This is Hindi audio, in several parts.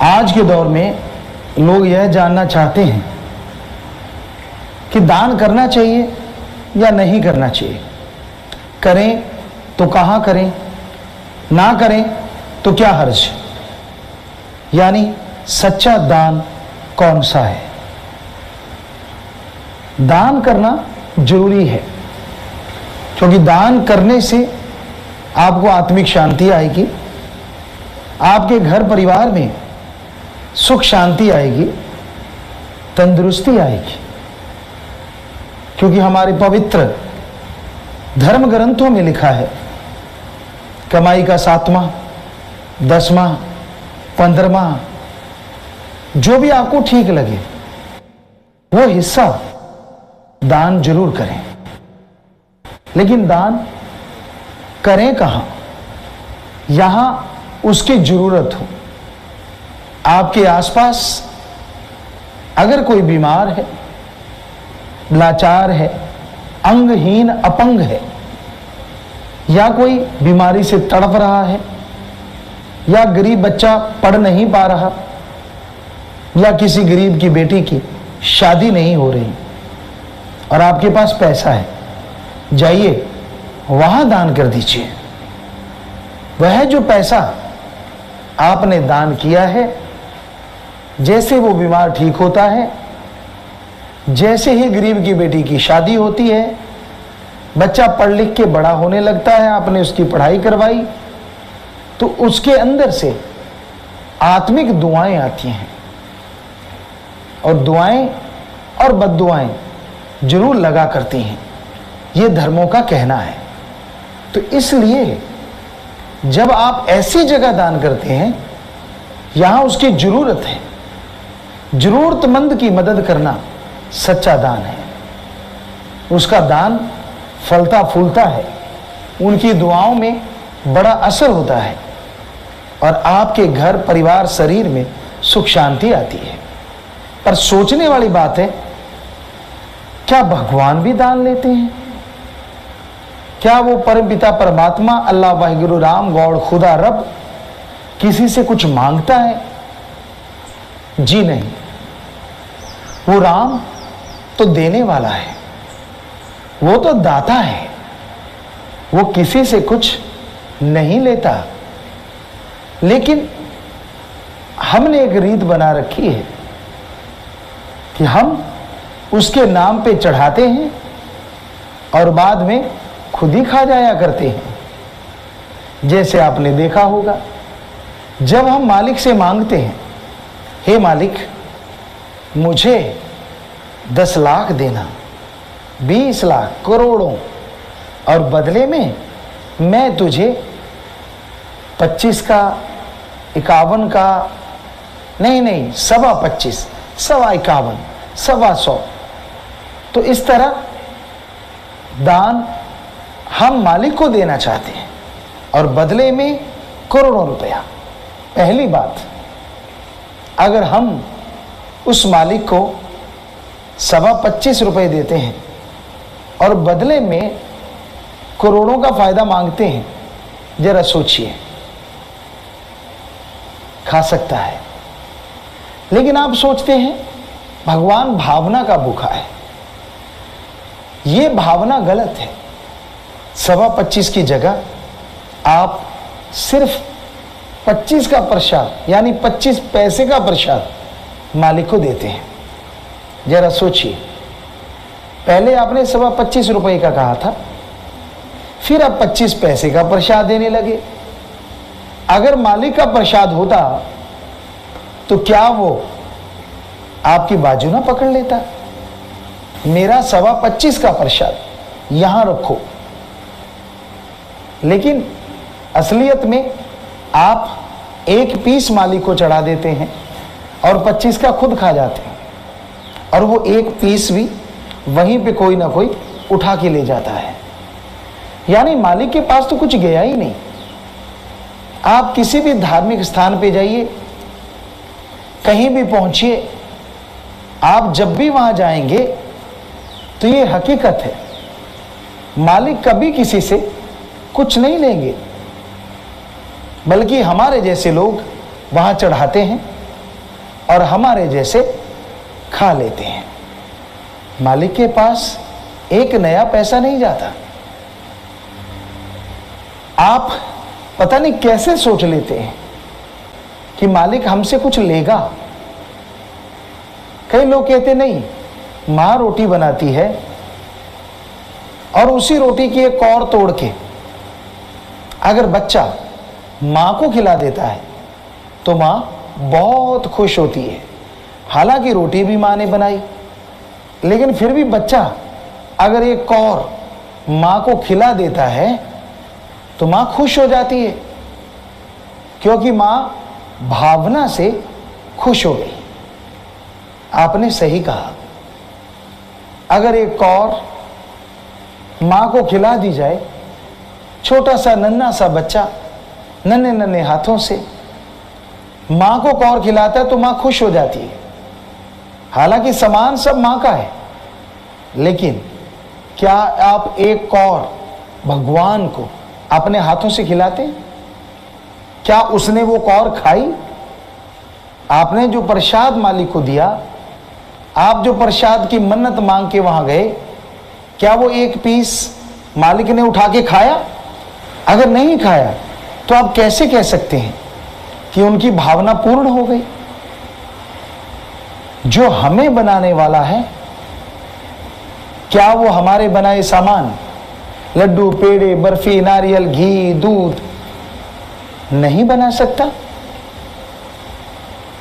आज के दौर में लोग यह जानना चाहते हैं कि दान करना चाहिए या नहीं करना चाहिए, करें तो कहाँ करें, ना करें तो क्या हर्ज, यानी सच्चा दान कौन सा है। दान करना जरूरी है क्योंकि दान करने से आपको आत्मिक शांति आएगी, आपके घर परिवार में सुख शांति आएगी, तंदुरुस्ती आएगी। क्योंकि हमारे पवित्र धर्म ग्रंथों में लिखा है, कमाई का 7वां, 10वां, 15वां, जो भी आपको ठीक लगे वो हिस्सा दान जरूर करें। लेकिन दान करें कहां? यहां उसकी जरूरत हो। आपके आसपास अगर कोई बीमार है, लाचार है, अंगहीन अपंग है, या कोई बीमारी से तड़प रहा है, या गरीब बच्चा पढ़ नहीं पा रहा, या किसी गरीब की बेटी की शादी नहीं हो रही और आपके पास पैसा है, जाइए वहां दान कर दीजिए। वह जो पैसा आपने दान किया है, जैसे वो बीमार ठीक होता है, जैसे ही गरीब की बेटी की शादी होती है, बच्चा पढ़ लिख के बड़ा होने लगता है, आपने उसकी पढ़ाई करवाई, तो उसके अंदर से आत्मिक दुआएं आती हैं। और दुआएं और बद्दुआएं जरूर लगा करती हैं, ये धर्मों का कहना है। तो इसलिए जब आप ऐसी जगह दान करते हैं यहां उसकी जरूरत है, जरूरतमंद की मदद करना सच्चा दान है। उसका दान फलता फूलता है, उनकी दुआओं में बड़ा असर होता है और आपके घर परिवार शरीर में सुख शांति आती है। पर सोचने वाली बात है, क्या भगवान भी दान लेते हैं? क्या वो परमपिता परमात्मा अल्लाह वाहिगुरु राम गॉड खुदा रब किसी से कुछ मांगता है? जी नहीं। वो राम तो देने वाला है, वो तो दाता है, वो किसी से कुछ नहीं लेता। लेकिन हमने एक रीत बना रखी है कि हम उसके नाम पे चढ़ाते हैं और बाद में खुद ही खा जाया करते हैं। जैसे आपने देखा होगा, जब हम मालिक से मांगते हैं, हे मालिक मुझे 10 लाख देना, 20 लाख, करोड़ों, और बदले में मैं तुझे 25 का, 51 का, नहीं, 25.25, 51, 125, तो इस तरह दान हम मालिक को देना चाहते हैं और बदले में करोड़ों रुपया। पहली बात, अगर हम उस मालिक को 25.25 रुपए देते हैं और बदले में करोड़ों का फायदा मांगते हैं, जरा सोचिए, खा सकता है। लेकिन आप सोचते हैं भगवान भावना का भूखा है। यह भावना गलत है। 25.25 की जगह आप सिर्फ 25 का प्रसाद, यानी 25 पैसे का प्रसाद मालिक को देते हैं। जरा सोचिए, पहले आपने 25.25 रुपए का कहा था, फिर आप 25 पैसे का प्रसाद देने लगे। अगर मालिक का प्रसाद होता तो क्या वो आपकी बाजू ना पकड़ लेता? मेरा 25.25 का प्रसाद यहां रखो। लेकिन असलियत में आप एक पीस मालिक को चढ़ा देते हैं और 25 का खुद खा जाते हैं, और वो एक पीस भी वहीं पे कोई ना कोई उठा के ले जाता है। यानी मालिक के पास तो कुछ गया ही नहीं। आप किसी भी धार्मिक स्थान पे जाइए, कहीं भी पहुंचिए, आप जब भी वहां जाएंगे तो ये हकीकत है, मालिक कभी किसी से कुछ नहीं लेंगे, बल्कि हमारे जैसे लोग वहां चढ़ाते हैं और हमारे जैसे खा लेते हैं। मालिक के पास एक नया पैसा नहीं जाता। आप पता नहीं कैसे सोच लेते हैं कि मालिक हमसे कुछ लेगा। कई लोग कहते नहीं, मां रोटी बनाती है और उसी रोटी की एक और तोड़ के अगर बच्चा मां को खिला देता है तो मां बहुत खुश होती है। हालांकि रोटी भी मां ने बनाई, लेकिन फिर भी बच्चा अगर एक और मां को खिला देता है तो मां खुश हो जाती है, क्योंकि मां भावना से खुश हो गई। आपने सही कहा, अगर एक और मां को खिला दी जाए, छोटा सा नन्हा सा बच्चा नन्हे नन्हे हाथों से मां को कौर खिलाता है तो मां खुश हो जाती है। हालांकि सामान सब मां का है, लेकिन क्या आप एक कौर भगवान को अपने हाथों से खिलाते? क्या उसने वो कौर खाई? आपने जो प्रसाद मालिक को दिया, आप जो प्रसाद की मन्नत मांग के वहां गए, क्या वो एक पीस मालिक ने उठा के खाया? अगर नहीं खाया तो आप कैसे कह सकते हैं कि उनकी भावना पूर्ण हो गई? जो हमें बनाने वाला है, क्या वो हमारे बनाए सामान लड्डू, पेड़े, बर्फी, नारियल, घी, दूध नहीं बना सकता?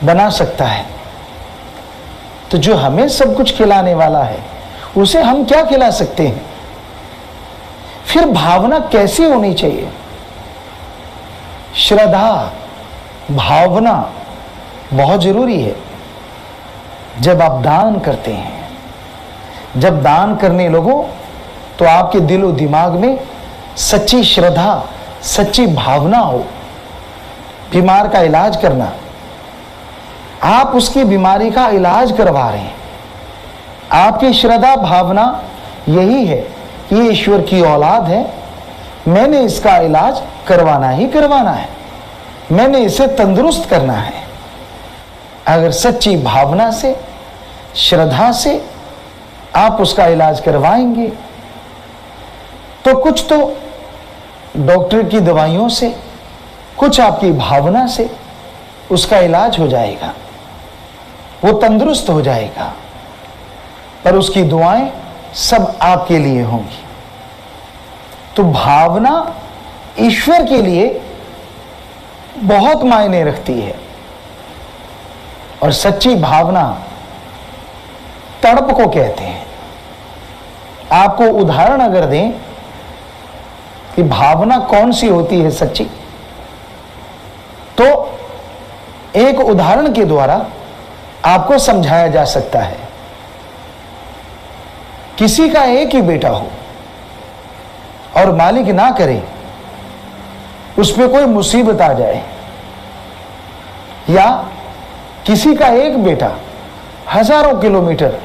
बना सकता है। तो जो हमें सब कुछ खिलाने वाला है, उसे हम क्या खिला सकते हैं? फिर भावना कैसी होनी चाहिए? श्रद्धा, भावना बहुत जरूरी है। जब आप दान करते हैं, जब दान करने लगो तो आपके दिलो दिमाग में सच्ची श्रद्धा, सच्ची भावना हो। बीमार का इलाज करना, आप उसकी बीमारी का इलाज करवा रहे हैं। आपकी श्रद्धा भावना यही है कि ये ईश्वर की औलाद है, मैंने इसका इलाज करवाना ही करवाना है, मैंने इसे तंदुरुस्त करना है। अगर सच्ची भावना से, श्रद्धा से आप उसका इलाज करवाएंगे तो कुछ तो डॉक्टर की दवाइयों से, कुछ आपकी भावना से उसका इलाज हो जाएगा, वो तंदुरुस्त हो जाएगा। पर उसकी दुआएं सब आपके लिए होंगी। तो भावना ईश्वर के लिए बहुत मायने रखती है। और सच्ची भावना तड़प को कहते हैं। आपको उदाहरण अगर दें कि भावना कौन सी होती है सच्ची, तो एक उदाहरण के द्वारा आपको समझाया जा सकता है। किसी का एक ही बेटा हो और मालिक ना करे, उस पर कोई मुसीबत आ जाए, या किसी का एक बेटा हजारों किलोमीटर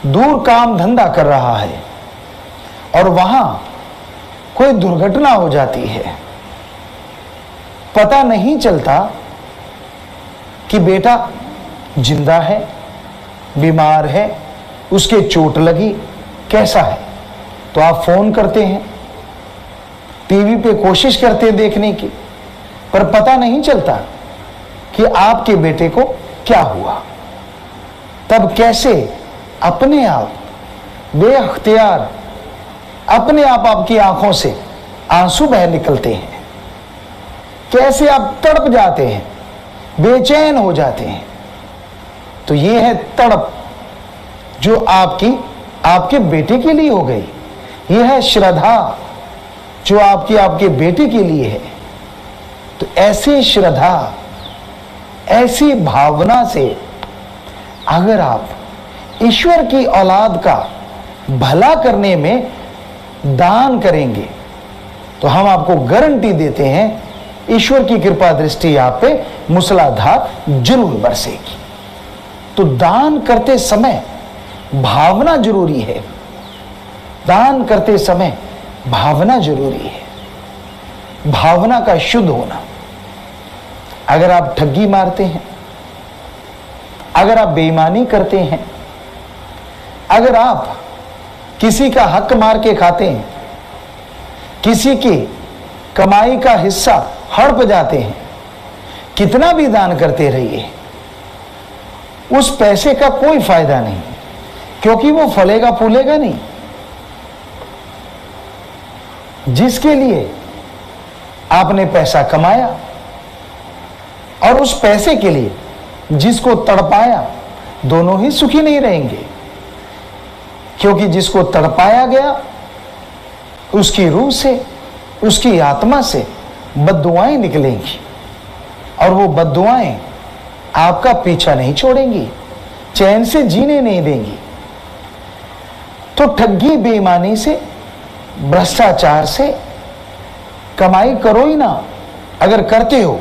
दूर काम धंधा कर रहा है और वहां कोई दुर्घटना हो जाती है, पता नहीं चलता कि बेटा जिंदा है, बीमार है, उसके चोट लगी, कैसा है, तो आप फोन करते हैं, टीवी पे कोशिश करते हैं देखने की, पर पता नहीं चलता कि आपके बेटे को क्या हुआ। तब कैसे अपने आप बेअख्तियार अपने आप आपकी आंखों से आंसू बह निकलते हैं, कैसे आप तड़प जाते हैं, बेचैन हो जाते हैं। तो ये है तड़प जो आपके बेटे के लिए हो गई। यह है श्रद्धा जो आपके बेटे के लिए है। तो ऐसी श्रद्धा, ऐसी भावना से अगर आप ईश्वर की औलाद का भला करने में दान करेंगे तो हम आपको गारंटी देते हैं ईश्वर की कृपा दृष्टि आप पे मूसलाधार जरूर बरसेगी। तो दान करते समय भावना जरूरी है। दान करते समय भावना जरूरी है। भावना का शुद्ध होना। अगर आप ठगी मारते हैं, अगर आप बेईमानी करते हैं, अगर आप किसी का हक मार के खाते हैं, किसी की कमाई का हिस्सा हड़प जाते हैं, कितना भी दान करते रहिए, उस पैसे का कोई फायदा नहीं, क्योंकि वो फलेगा फूलेगा नहीं। जिसके लिए आपने पैसा कमाया और उस पैसे के लिए जिसको तड़पाया, दोनों ही सुखी नहीं रहेंगे, क्योंकि जिसको तड़पाया गया उसकी रूह से, उसकी आत्मा से बद्दुआएं निकलेंगी और वो बद्दुआएं आपका पीछा नहीं छोड़ेंगी, चैन से जीने नहीं देंगी। तो ठगी, बेईमानी से, भ्रष्टाचार से कमाई करो ही ना। अगर करते हो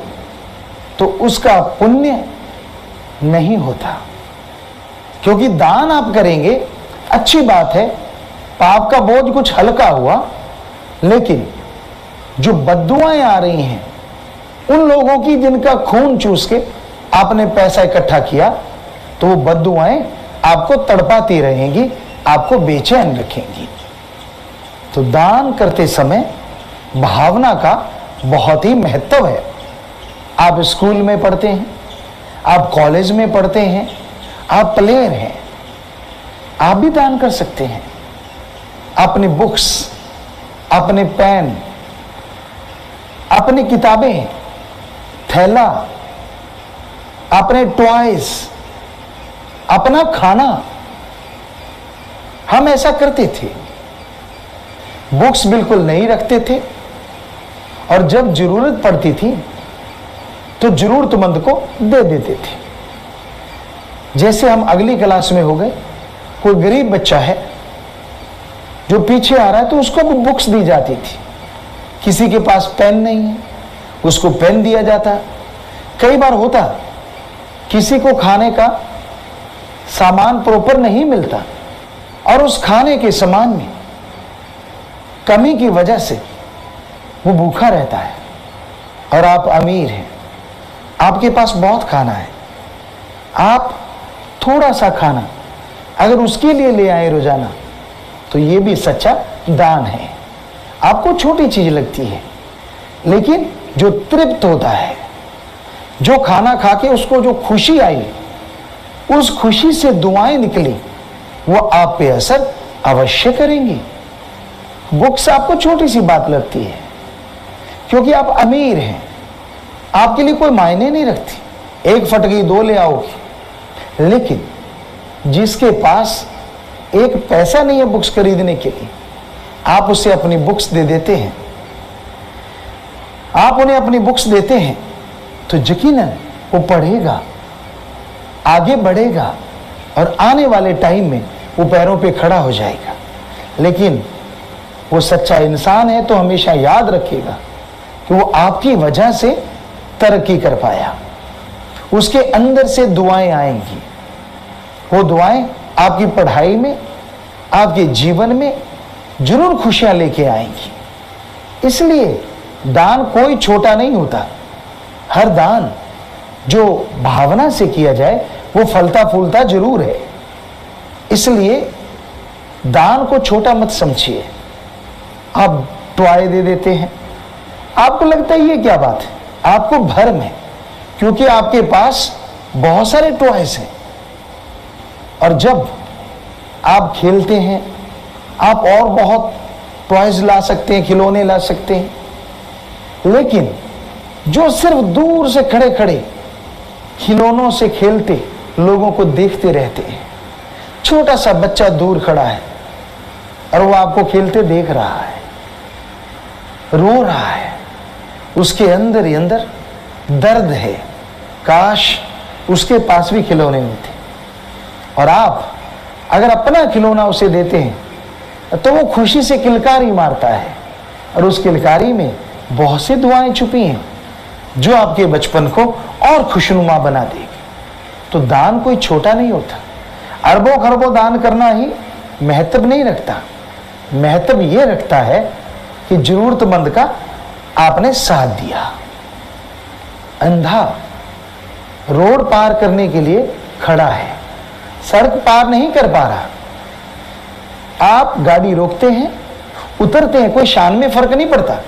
तो उसका पुण्य नहीं होता, क्योंकि दान आप करेंगे, अच्छी बात है, पाप का बोझ कुछ हल्का हुआ, लेकिन जो बद्दुआएं आ रही हैं उन लोगों की जिनका खून चूस के आपने पैसा इकट्ठा किया, तो वो बद्दुआएं आपको तड़पाती रहेंगी, आपको बेचैन रखेंगी। तो दान करते समय भावना का बहुत ही महत्व है। आप स्कूल में पढ़ते हैं, आप कॉलेज में पढ़ते हैं, आप प्लेयर हैं, आप भी दान कर सकते हैं। अपनी बुक्स, अपने पेन, अपनी किताबें, थैला, अपने टॉयज, अपना खाना, हम ऐसा करते थे। बुक्स बिल्कुल नहीं रखते थे और जब जरूरत पड़ती थी तो जरूरतमंद को दे देते थे। जैसे हम अगली क्लास में हो गए, कोई गरीब बच्चा है जो पीछे आ रहा है तो उसको भी बुक्स दी जाती थी। किसी के पास पेन नहीं है, उसको पेन दिया जाता। कई बार होता किसी को खाने का सामान प्रॉपर नहीं मिलता और उस खाने के सामान में कमी की वजह से वो भूखा रहता है और आप अमीर हैं, आपके पास बहुत खाना है, आप थोड़ा सा खाना अगर उसके लिए ले आए रोजाना, तो ये भी सच्चा दान है। आपको छोटी चीज लगती है, लेकिन जो तृप्त होता है, जो खाना खा के उसको जो खुशी आई, उस खुशी से दुआएं निकली, वो आप पे असर अवश्य करेंगी। बुक्स आपको छोटी सी बात लगती है क्योंकि आप अमीर हैं, आपके लिए कोई मायने नहीं रखती, एक फटकी दो ले आओगी। लेकिन जिसके पास एक पैसा नहीं है बुक्स खरीदने के लिए, आप उसे अपनी बुक्स दे देते हैं, आप उन्हें अपनी बुक्स देते हैं, तो यकीनन वो पढ़ेगा, आगे बढ़ेगा और आने वाले टाइम में वो पैरों पे खड़ा हो जाएगा। लेकिन वो सच्चा इंसान है तो हमेशा याद रखेगा कि वो आपकी वजह से तरक्की कर पाया। उसके अंदर से दुआएं आएंगी, वो दुआएं आपकी पढ़ाई में, आपके जीवन में जरूर खुशियां लेके आएंगी। इसलिए दान कोई छोटा नहीं होता। हर दान जो भावना से किया जाए वो फलता फूलता जरूर है। इसलिए दान को छोटा मत समझिए। आप टॉय दे देते हैं, आपको लगता है ये क्या बात है, आपको भरम है क्योंकि आपके पास बहुत सारे टॉयज हैं। और जब आप खेलते हैं, आप और बहुत टॉयज ला सकते हैं, खिलौने ला सकते हैं, लेकिन जो सिर्फ दूर से खड़े खड़े खिलौनों से खेलते लोगों को देखते रहते हैं, छोटा सा बच्चा दूर खड़ा है और वो आपको खेलते देख रहा है, रो रहा है, उसके अंदर ही अंदर दर्द है, काश उसके पास भी खिलौने होते। और आप अगर अपना खिलौना उसे देते हैं तो वो खुशी से किलकारी मारता है और उस किलकारी में बहुत सी दुआएं छुपी हैं जो आपके बचपन को और खुशनुमा बना देगी। तो दान कोई छोटा नहीं होता। अरबों खरबों दान करना ही महत्व नहीं रखता। महत्व ये रखता है कि जरूरतमंद का आपने साथ दिया। अंधा रोड पार करने के लिए खड़ा है, सड़क पार नहीं कर पा रहा। आप गाड़ी रोकते हैं, उतरते हैं, कोई शान में फर्क नहीं पड़ता,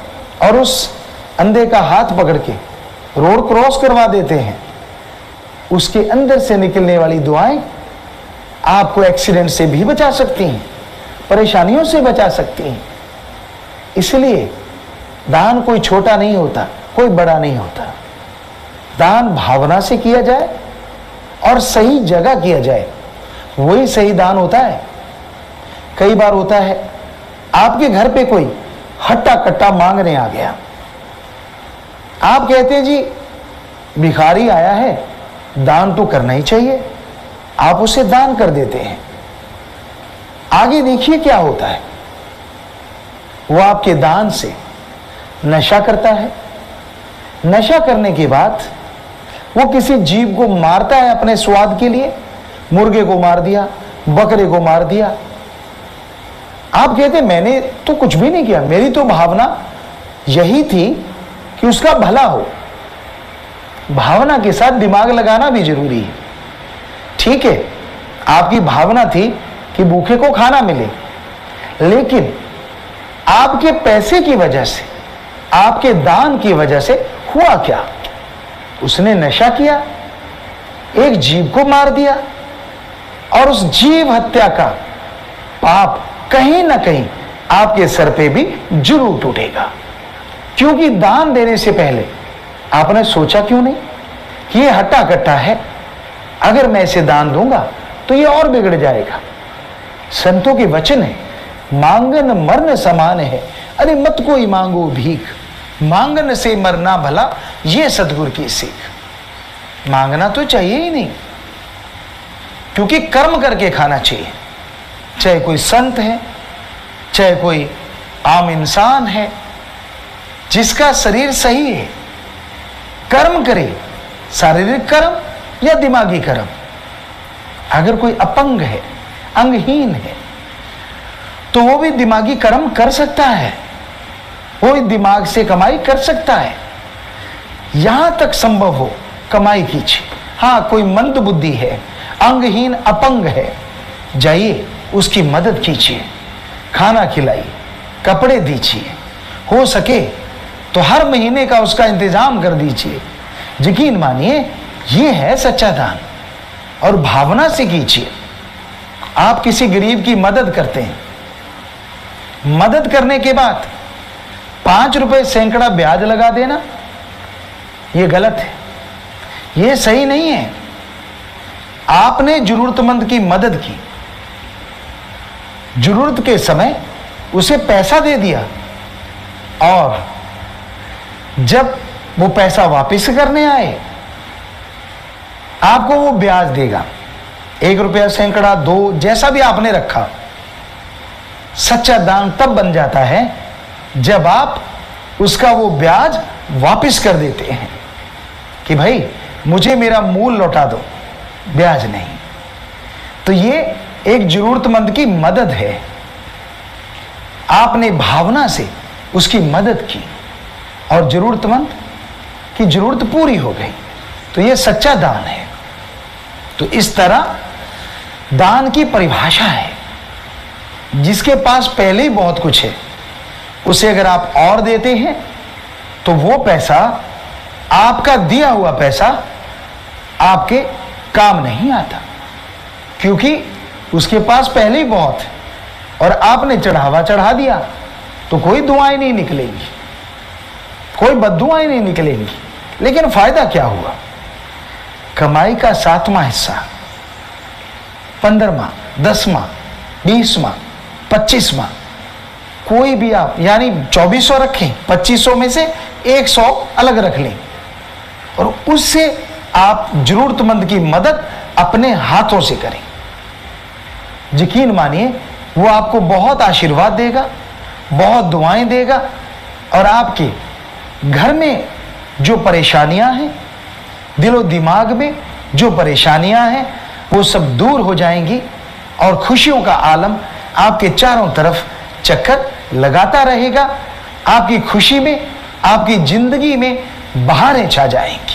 और उस अंधे का हाथ पकड़ के रोड क्रॉस करवा देते हैं। उसके अंदर से निकलने वाली दुआएं आपको एक्सीडेंट से भी बचा सकती हैं, परेशानियों से बचा सकती हैं। इसलिए दान कोई छोटा नहीं होता, कोई बड़ा नहीं होता। दान भावना से किया जाए और सही जगह किया जाए, वही सही दान होता है। कई बार होता है आपके घर पे कोई हट्टा कट्टा मांगने आ गया, आप कहते हैं जी भिखारी आया है, दान तो करना ही चाहिए, आप उसे दान कर देते हैं। आगे देखिए क्या होता है, वो आपके दान से नशा करता है। नशा करने के बाद वो किसी जीव को मारता है अपने स्वाद के लिए, मुर्गे को मार दिया, बकरे को मार दिया। आप कहते मैंने तो कुछ भी नहीं किया, मेरी तो भावना यही थी कि उसका भला हो। भावना के साथ दिमाग लगाना भी जरूरी है। ठीक है, आपकी भावना थी कि भूखे को खाना मिले, लेकिन आपके पैसे की वजह से, आपके दान की वजह से हुआ क्या? उसने नशा किया, एक जीव को मार दिया, और उस जीव हत्या का पाप कहीं ना कहीं आपके सर पे भी जरूर टूटेगा। क्योंकि दान देने से पहले आपने सोचा क्यों नहीं कि ये हट्टा कट्टा है, अगर मैं इसे दान दूंगा तो ये और बिगड़ जाएगा। संतों के वचन है, मांगन मरन समान है, अरे मत कोई मांगो भीख, मांगन से मरना भला, ये सतगुरु की सीख। मांगना तो चाहिए ही नहीं, क्योंकि कर्म करके खाना चाहिए। चाहे कोई संत है, चाहे कोई आम इंसान है, जिसका शरीर सही है, कर्म करे, शारीरिक कर्म या दिमागी कर्म। अगर कोई अपंग है, अंगहीन है, तो वो भी दिमागी कर्म कर सकता है, वो भी दिमाग से कमाई कर सकता है। यहां तक संभव हो कमाई कीजिए। हाँ, कोई मंद बुद्धि है, अंगहीन अपंग है, जाइए उसकी मदद कीजिए, खाना खिलाइए, कपड़े दीजिए, हो सके तो हर महीने का उसका इंतजाम कर दीजिए। यकीन मानिए ये है सच्चा दान, और भावना से कीजिए। आप किसी गरीब की मदद करते हैं, मदद करने के बाद 5 रुपए सैकड़ा ब्याज लगा देना, यह गलत है, यह सही नहीं है। आपने जरूरतमंद की मदद की, जरूरत के समय उसे पैसा दे दिया, और जब वो पैसा वापस करने आए आपको वो ब्याज देगा, 1 रुपया सैकड़ा, 2, जैसा भी आपने रखा। सच्चा दान तब बन जाता है जब आप उसका वो ब्याज वापस कर देते हैं कि भाई मुझे मेरा मूल लौटा दो, ब्याज नहीं। तो ये एक जरूरतमंद की मदद है, आपने भावना से उसकी मदद की और जरूरतमंद की जरूरत पूरी हो गई, तो ये सच्चा दान है। तो इस तरह दान की परिभाषा है। जिसके पास पहले ही बहुत कुछ है, उसे अगर आप और देते हैं तो वो पैसा, आपका दिया हुआ पैसा, आपके काम नहीं आता, क्योंकि उसके पास पहले ही बहुत है, और आपने चढ़ावा चढ़ा दिया तो कोई दुआएं नहीं निकलेंगी, कोई बद्दुआएं नहीं निकलेंगी। लेकिन फायदा क्या हुआ? कमाई का 7वां हिस्सा, 15वां, 10वां, 20वां, 25वां, कोई भी आप, यानी 2400 रखें, 2500 में से 100 अलग रख लें, और उससे आप जरूरतमंद की मदद अपने हाथों से करें। यकीन मानिए वो आपको बहुत आशीर्वाद देगा, बहुत दुआएं देगा, और आपके घर में जो परेशानियां हैं, दिलो दिमाग में जो परेशानियां हैं, वो सब दूर हो जाएंगी, और खुशियों का आलम आपके चारों तरफ चक्कर लगाता रहेगा। आपकी खुशी में, आपकी जिंदगी में बहारें छा जाएंगी।